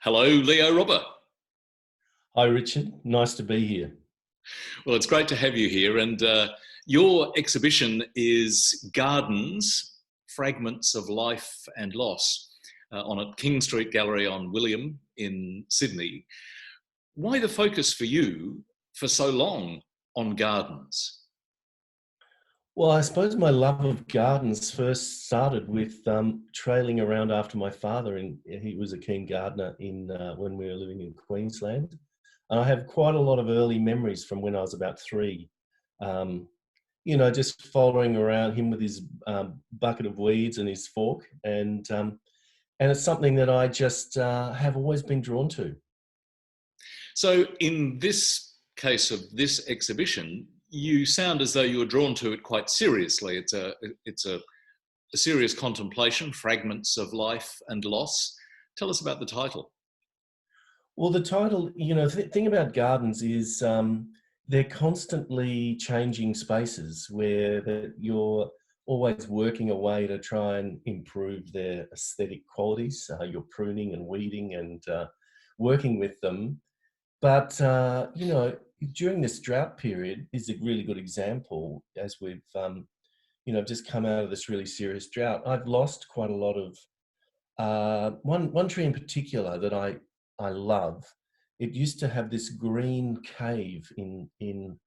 Hello, Leo Robba. Hi, Richard. Nice to be here. Well, it's great to have you here. And your exhibition is Gardens, Fragments of Life and Loss on at King Street Gallery on William in Sydney. Why the focus for you for so long on gardens? Well, I suppose my love of gardens first started with trailing around after my father, and he was a keen gardener in when we were living in Queensland. And I have quite a lot of early memories from when I was about three. Um, just following around him with his bucket of weeds and his fork, and it's something that I just have always been drawn to. So, in this case of this exhibition, you sound as though you were drawn to it quite seriously. It's a serious contemplation, Fragments of Life and Loss. Tell us about the title. Well, the title, the thing about gardens is they're constantly changing spaces where you're always working away to try and improve their aesthetic qualities. You're pruning and weeding and working with them. But, during this drought period is a really good example as we've, just come out of this really serious drought. I've lost quite a lot of one tree in particular that I love. It used to have this green cave in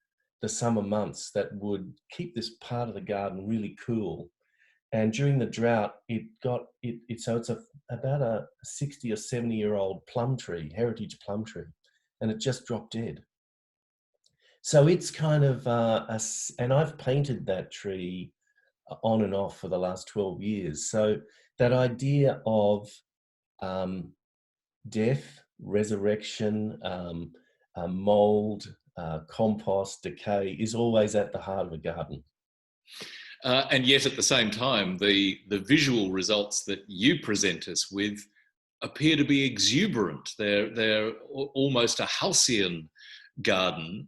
the summer months that would keep this part of the garden really cool. And during the drought, so it's about a 60 or 70-year-old plum tree, heritage plum tree, and it just dropped dead. So it's kind of and I've painted that tree on and off for the last 12 years. So that idea of um, death, resurrection, mold, compost, decay is always at the heart of a garden. And yet, at the same time, the visual results that you present us with appear to be exuberant. They're almost a halcyon garden.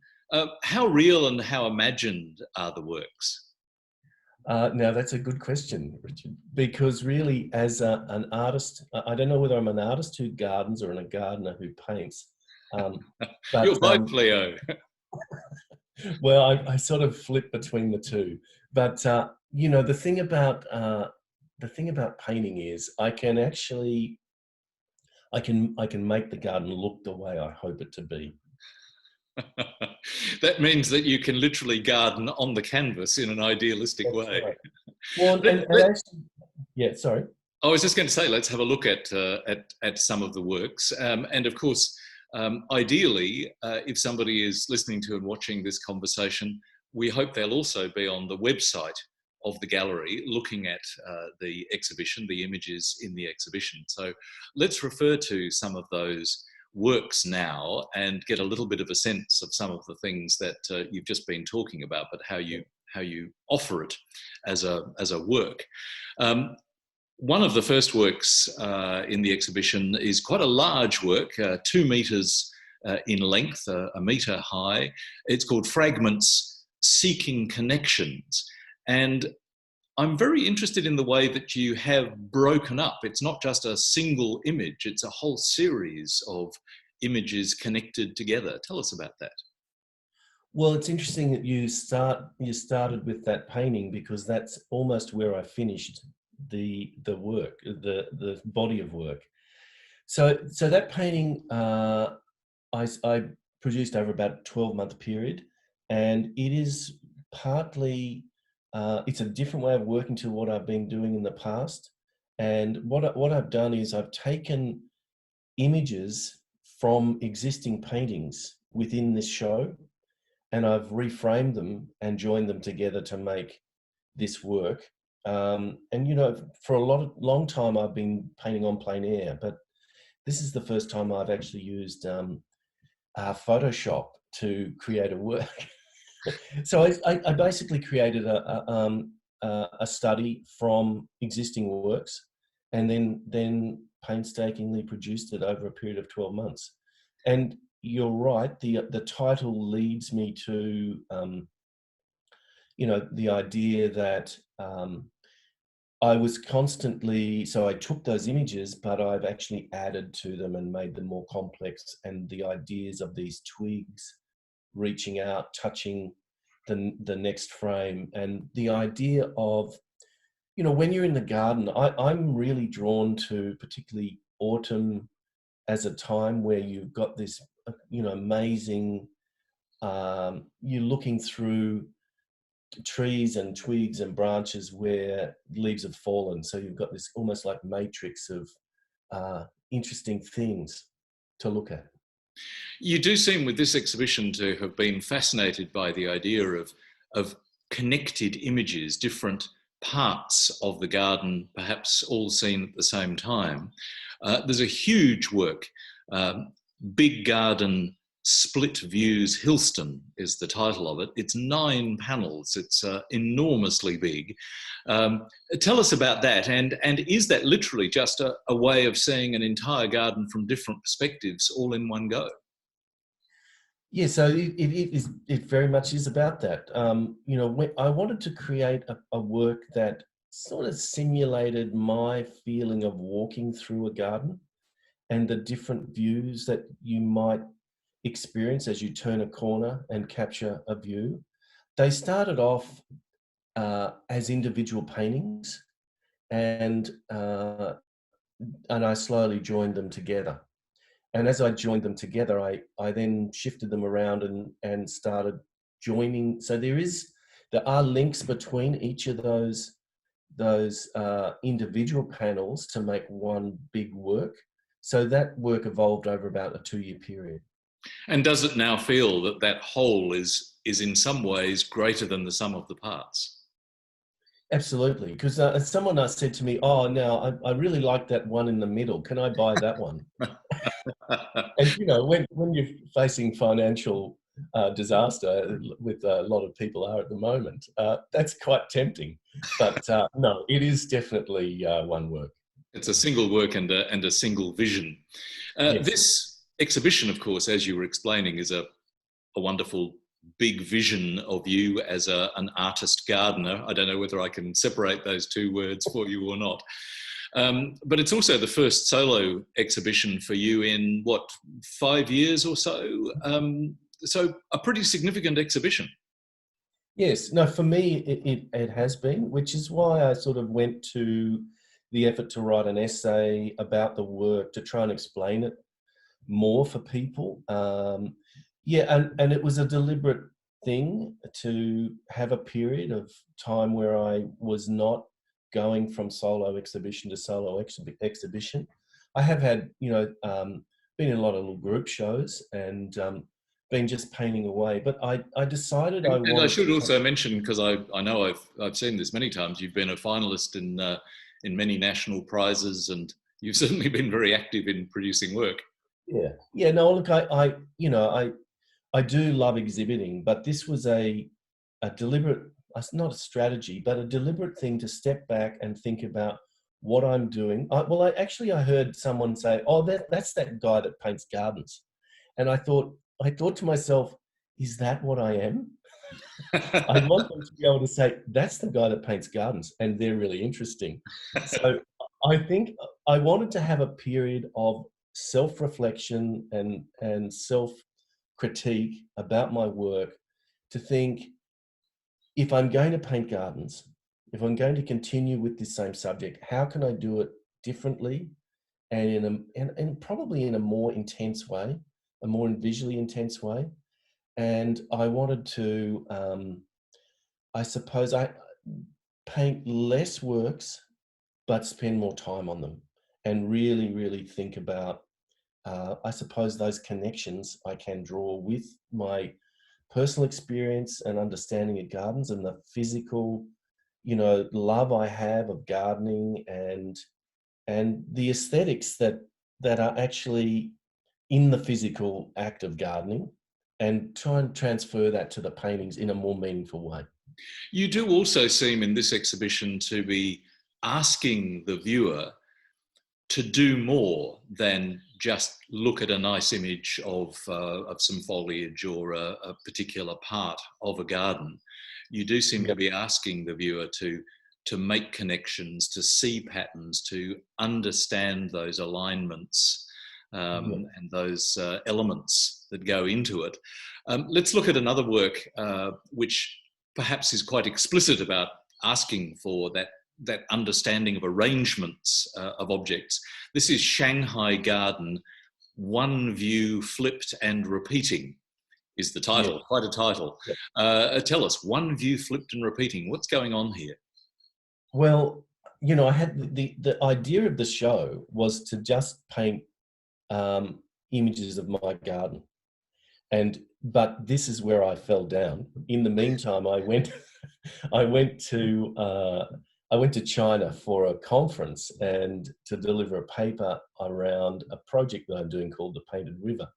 How real and how imagined are the works? Now, that's a good question, Richard, because really, as an artist, I don't know whether I'm an artist who gardens or a gardener who paints. Um, You're but both, Leo. well, I sort of flip between the two. But the thing about painting is I can make the garden look the way I hope it to be. That means that you can literally garden on the canvas in an idealistic That's way. right. Well, Let, and let, actually, yeah, sorry. I was just going to say, let's have a look at some of the works, and of course, ideally, if somebody is listening to and watching this conversation, we hope they'll also be on the website of the gallery, looking at the exhibition, the images in the exhibition. So, let's refer to some of those works now and get a little bit of a sense of some of the things that you've just been talking about, but how you offer it as a work. Um, One of the first works in the exhibition is quite a large work, 2 meters in length, a meter high. It's called Fragments, Seeking Connections. And I'm very interested in the way that you have broken up. It's not just a single image, it's a whole series of images connected together. Tell us about that. Well, it's interesting that you started with that painting because that's almost where I finished the work, the body of work. So that painting I produced over about a 12-month period, and it is partly it's a different way of working to what I've been doing in the past. And what I've done is I've taken images from existing paintings within this show, and I've reframed them and joined them together to make this work. And for a long time, I've been painting on plein air, but this is the first time I've actually used Photoshop to create a work. So I basically created a study from existing works, and then painstakingly produced it over a period of 12 months. And you're right, the title leads me to the idea that I was constantly, so I took those images, but I've actually added to them and made them more complex. And the ideas of these twigs reaching out, touching the next frame, and the idea of, you know, when you're in the garden, I'm really drawn to particularly autumn as a time where you've got this, you know, amazing, you're looking through trees and twigs and branches where leaves have fallen. So you've got this almost like matrix of interesting things to look at. You do seem with this exhibition to have been fascinated by the idea of connected images, different parts of the garden, perhaps all seen at the same time. There's a huge work, Big Garden Split Views Hillston is the title of it. It's 9 panels. It's enormously big. Tell us about that. And is that literally just a way of seeing an entire garden from different perspectives all in one go? Yeah, so it very much is about that. You know, when I wanted to create a work that sort of simulated my feeling of walking through a garden and the different views that you might experience as you turn a corner and capture a view. They started off as individual paintings, and I slowly joined them together. And as I joined them together, I then shifted them around and started joining. So there are links between each of those individual panels to make one big work. So that work evolved over about a 2-year period. And does it now feel that that whole is in some ways greater than the sum of the parts? Absolutely, because someone said to me, "Oh, now I really like that one in the middle. Can I buy that one?" And you know, when you're facing financial disaster, with a lot of people are at the moment, that's quite tempting. But no, it is definitely one work. It's a single work and a single vision. Yes. This exhibition, of course, as you were explaining, is a wonderful big vision of you as an artist gardener. I don't know whether I can separate those two words for you or not. But it's also the first solo exhibition for you in, what, 5 years or so? So a pretty significant exhibition. Yes. No, for me, it has been, which is why I sort of went to the effort to write an essay about the work to try and explain it more for people. Yeah, and it was a deliberate thing to have a period of time where I was not going from solo exhibition to solo exhibition. I have had, you know, been in a lot of little group shows and been just painting away. But I decided I And I wanted should to. also mention, because I know I've seen this many times, you've been a finalist in many national prizes, and you've certainly been very active in producing work. Yeah. No, look, you know, I do love exhibiting, but this was a deliberate, not a strategy, but a deliberate thing to step back and think about what I'm doing. I heard someone say, "Oh, that's that guy that paints gardens," and I thought to myself, "Is that what I am?" I want them to be able to say, "That's the guy that paints gardens," and they're really interesting. So I think I wanted to have a period of self-reflection and self-critique about my work, to think, if I'm going to paint gardens, if I'm going to continue with this same subject, how can I do it differently and and probably in a more intense way, a more visually intense way. And I wanted to, I suppose, I paint less works, but spend more time on them and really, really think about, I suppose, those connections I can draw with my personal experience and understanding of gardens and the physical, you know, love I have of gardening and the aesthetics that are actually in the physical act of gardening, and try and transfer that to the paintings in a more meaningful way. You do also seem in this exhibition to be asking the viewer to do more than just look at a nice image of some foliage or a particular part of a garden. You do seem to be asking the viewer to to make connections, to see patterns, to understand those alignments and those elements that go into it. Let's look at another work which perhaps is quite explicit about asking for that understanding of arrangements of objects. This is Shanghai Garden, One View Flipped and Repeating is the title, quite a title. Tell us, One View Flipped and Repeating, what's going on here? Well, you know, I had the idea of the show was to just paint images of my garden. But this is where I fell down. In the meantime, I went to China for a conference and to deliver a paper around a project that I'm doing called the Painted River.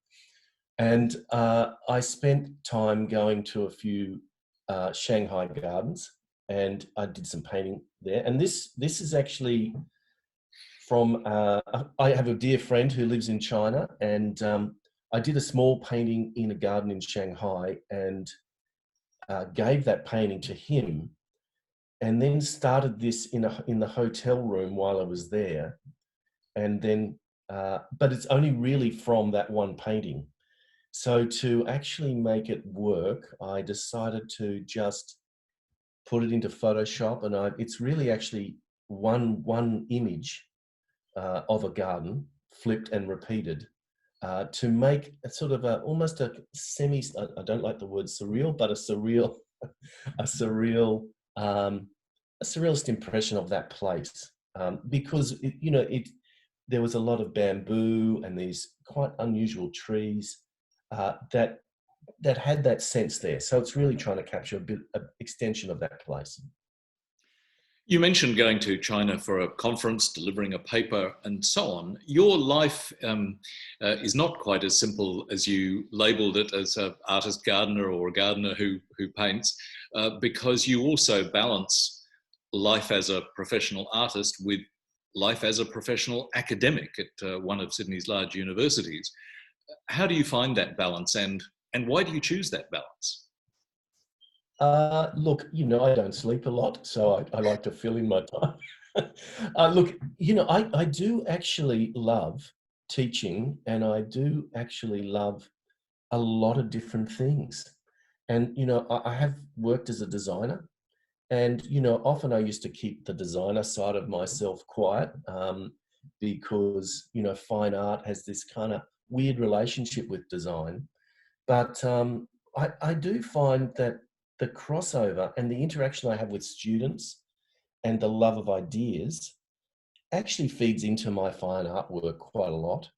And I spent time going to a few Shanghai gardens, and I did some painting there. And this is actually from, I have a dear friend who lives in China, and I did a small painting in a garden in Shanghai and gave that painting to him, and then started this in the hotel room while I was there. And then, but it's only really from that one painting. So to actually make it work, I decided to just put it into Photoshop, and it's really actually one image of a garden flipped and repeated to make a sort of almost a semi, I don't like the word surreal, but a surrealist impression of that place, because there was a lot of bamboo and these quite unusual trees that had that sense there. So it's really trying to capture a bit of extension of that place. You mentioned going to China for a conference, delivering a paper, and so on. Your life is not quite as simple as you labelled it as an artist gardener or a gardener who paints, because you also balance life as a professional artist with life as a professional academic at one of Sydney's large universities. How do you find that balance, and why do you choose that balance? Look, I don't sleep a lot, so I like to fill in my time. Look, I do actually love teaching, and I do actually love a lot of different things. And, I have worked as a designer, and, often I used to keep the designer side of myself quiet because, fine art has this kind of weird relationship with design. But I do find that the crossover and the interaction I have with students and the love of ideas actually feeds into my fine art work quite a lot.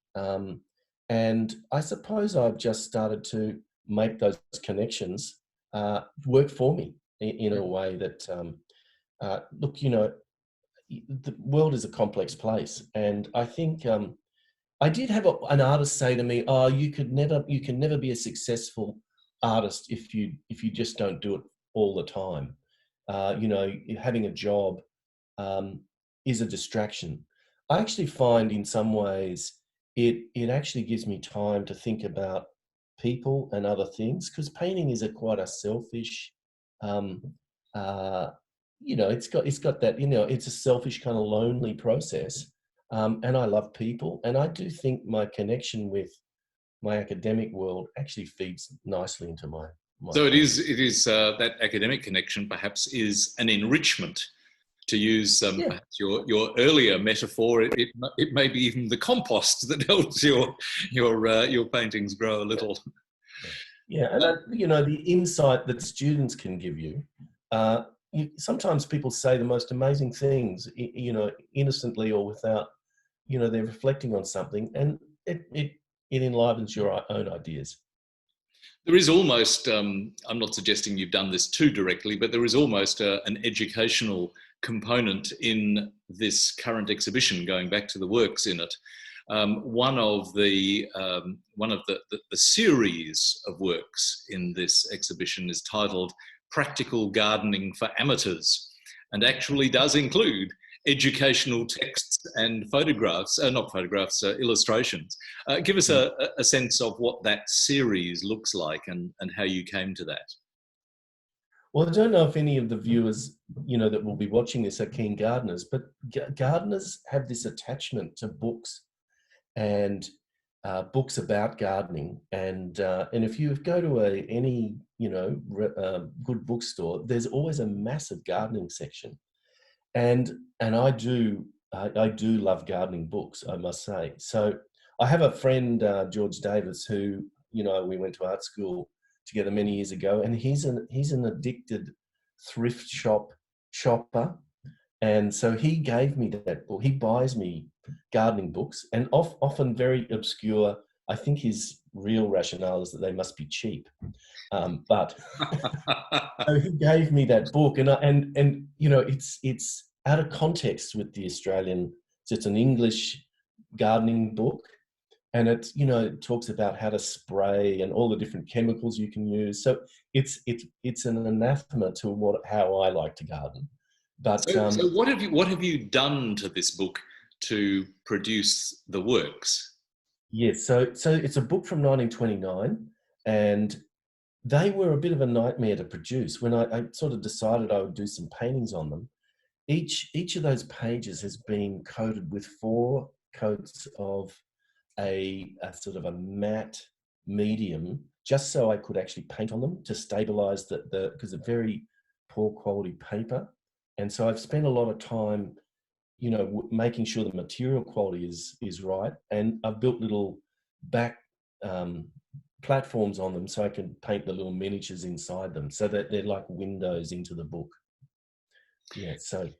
And I suppose I've just started to make those connections work for me in a way that, look, the world is a complex place. And I think I did have an artist say to me, "Oh, you can never be a successful artist if you just don't do it all the time. Having a job is a distraction." I actually find in some ways it actually gives me time to think about people and other things, because painting is quite a selfish, it's got that, it's a selfish kind of lonely process. And I love people, and I do think my connection with my academic world actually feeds nicely into my so it is that academic connection perhaps is an enrichment, to use perhaps your earlier metaphor. It may be even the compost that helps your paintings grow a little. And the insight that students can give you. Sometimes people say the most amazing things, innocently or without, they're reflecting on something, and it enlivens your own ideas. There is almost, I'm not suggesting you've done this too directly, but there is almost an educational component in this current exhibition, going back to the works in it. One of the series of works in this exhibition is titled Practical Gardening for Amateurs, and actually does include educational texts and illustrations. Give us a sense of what that series looks like and how you came to that. Well, I don't know if any of the viewers, that will be watching this are keen gardeners, but gardeners have this attachment to books and books about gardening. And if you go to any good bookstore, there's always a massive gardening section. And I do love gardening books, I must say. So I have a friend, George Davis, who we went to art school together many years ago, and he's an addicted thrift shopper, and so he gave me that book. He buys me gardening books, and often very obscure. I think his real rationale is that they must be cheap, but so he gave me that book, and it's out of context with the Australian. So it's an English gardening book, and it talks about how to spray and all the different chemicals you can use. So it's an anathema to how I like to garden. But so what have you done to this book to produce the works? yes, so it's a book from 1929, and they were a bit of a nightmare to produce. When I sort of decided I would do some paintings on them, each of those pages has been coated with 4 coats of a sort of a matte medium, just so I could actually paint on them to stabilize because they're very poor quality paper. And so I've spent a lot of time, making sure the material quality is right. And I've built little back platforms on them so I can paint the little miniatures inside them, so that they're like windows into the book. Yeah, so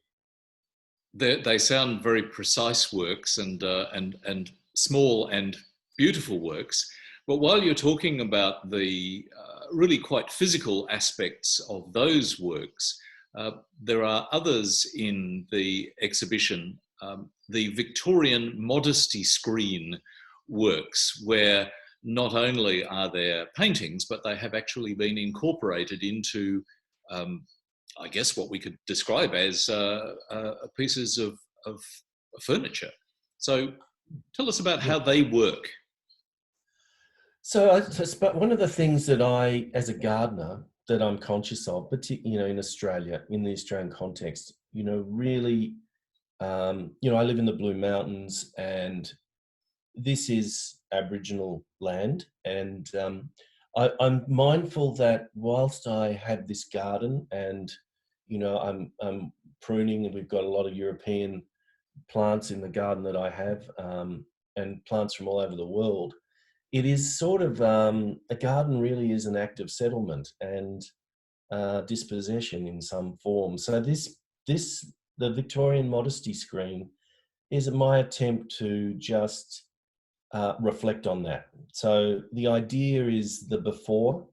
they sound very precise works and small and beautiful works. But while you're talking about the really quite physical aspects of those works, there are others in the exhibition, the Victorian modesty screen works, where not only are there paintings, but they have actually been incorporated into I guess what we could describe as pieces of furniture. So tell us about how they work. So one of the things that as a gardener, that I'm conscious of, particularly, in Australia, in the Australian context, really, I live in the Blue Mountains, and this is Aboriginal land, and I'm mindful that whilst I have this garden, and I'm pruning, and we've got a lot of European plants in the garden that I have, and plants from all over the world. It is sort of a garden really is an act of settlement and dispossession in some form. So the Victorian modesty screen is my attempt to just reflect on that. So the idea is the before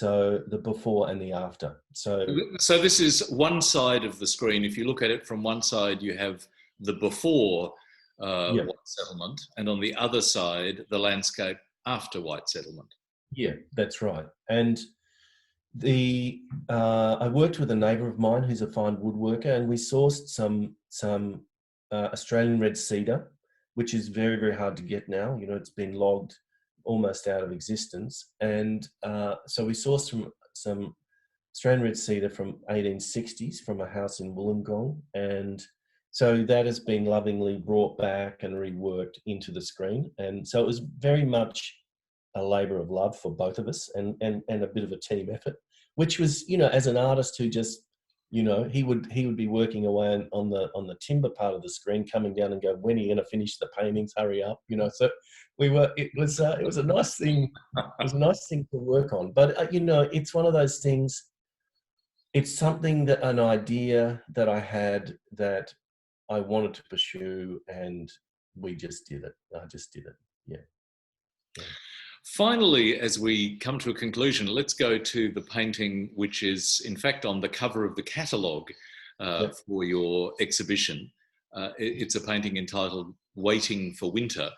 and the after. So this is one side of the screen. If you look at it from one side, you have the before white settlement, and on the other side, the landscape after white settlement. Yeah, that's right. And I worked with a neighbour of mine who's a fine woodworker, and we sourced some Australian red cedar, which is very, very hard to get now. It's been logged almost out of existence. And so we sourced some Australian red cedar from 1860s from a house in Wollongong. And so that has been lovingly brought back and reworked into the screen. And so it was very much a labour of love for both of us, and a bit of a team effort, which was, as an artist who just, he would be working away on the timber part of the screen, coming down and go, when are you going to finish the paintings? Hurry up, So it was a nice thing. It was a nice thing to work on. But it's one of those things. It's something an idea that I had that I wanted to pursue, and we just did it. I just did it. Yeah. Finally, as we come to a conclusion, let's go to the painting, which is in fact on the cover of the catalogue for your exhibition. It's a painting entitled "Waiting for Winter."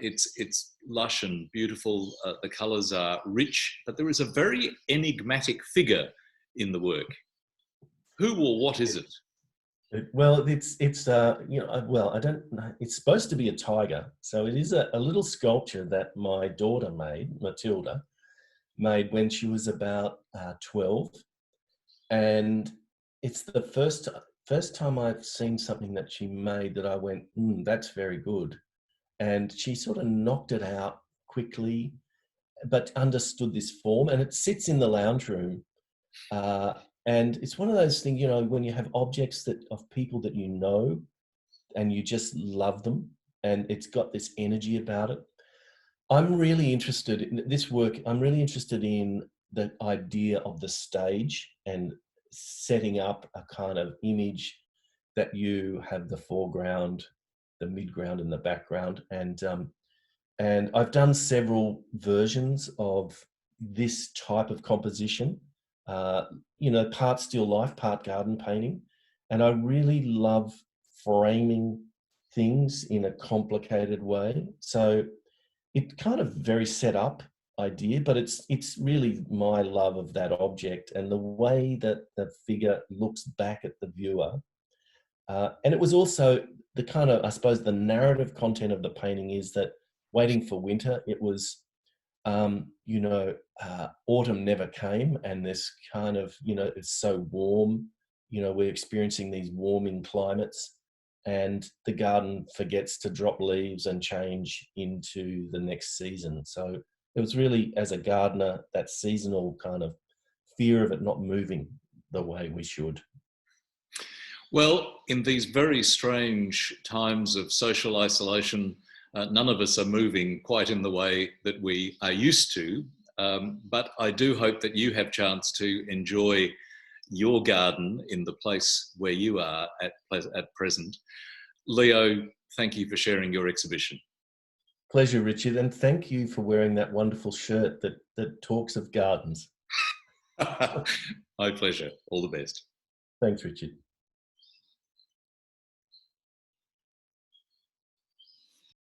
It's lush and beautiful. The colours are rich, but there is a very enigmatic figure in the work. Who or what is it? Well, I don't know. It's supposed to be a tiger. So it is a little sculpture that my daughter Matilda, made when she was about 12. And it's the first time I've seen something that she made that I went, that's very good. And she sort of knocked it out quickly, but understood this form. And it sits in the lounge room. And it's one of those things, when you have objects of people that you know and you just love them, and it's got this energy about it. I'm really interested in this work. I'm really interested in the idea of the stage and setting up a kind of image that you have the foreground, the midground, and the background. And I've done several versions of this type of composition, part still life, part garden painting. And I really love framing things in a complicated way. So it kind of very set up idea, but it's really my love of that object and the way that the figure looks back at the viewer. And it was also the kind of, I suppose, the narrative content of the painting is that waiting for winter, it was, autumn never came, and this kind of, it's so warm, we're experiencing these warming climates, and the garden forgets to drop leaves and change into the next season. So it was really, as a gardener, that seasonal kind of fear of it not moving the way we should. Well, in these very strange times of social isolation, none of us are moving quite in the way that we are used to. But I do hope that you have chance to enjoy your garden in the place where you are at present. Leo, thank you for sharing your exhibition. Pleasure, Richard, and thank you for wearing that wonderful shirt that talks of gardens. My pleasure. All the best. Thanks, Richard.